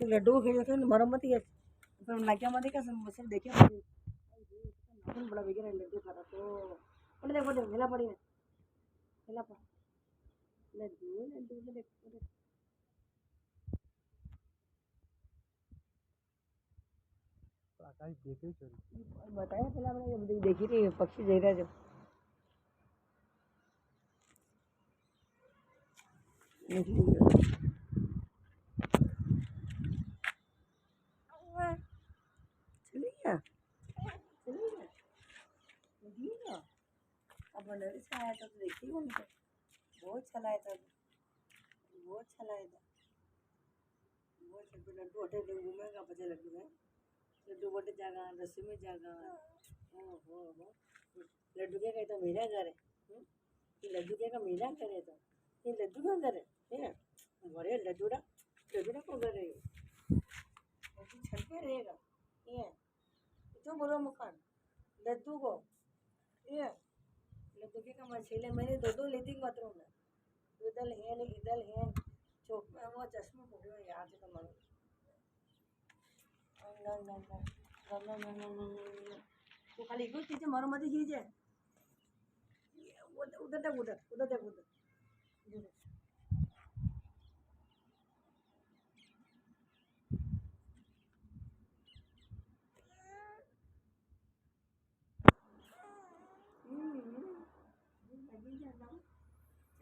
लड्डू खेल के मरम्मत ही है फिर नाक्या मत का सब देखिए बड़ा बिगड़ लड्डू खाता तो बोले मेला पड़ी मेला पड़ लड्डू लड्डू लड्डू आकाश देखे चोरी बताया पहला मैंने देखी थी पक्षी देख रहा जब चलिए चलिए अब नर्स आया था तो देखिए उनको बहुत अच्छा लाया था बहुत अच्छा लाया था बहुत अच्छा लड्डू हटे घूमेगा बच्चे लड्डू है लड्डू बटे जागा रस्सी में जागा ओहो लड्डू क्या कहता मेरा घर है ये लड्डू क्या का मेरा घर है तो ये लड्डू का घर है बड़े लड्डूड़ा को घर है लड्डू छल पे रहेगा ये तो बोलो मकान लड्डू को ये लड्डू के का मछली मैंने दो लेती बाथरूम में इधर है चौक में वो चश्मा पकड़ो याद है तुम्हारे तो खाली एक चीज़ मारो मत कीजिए उधर तक उधर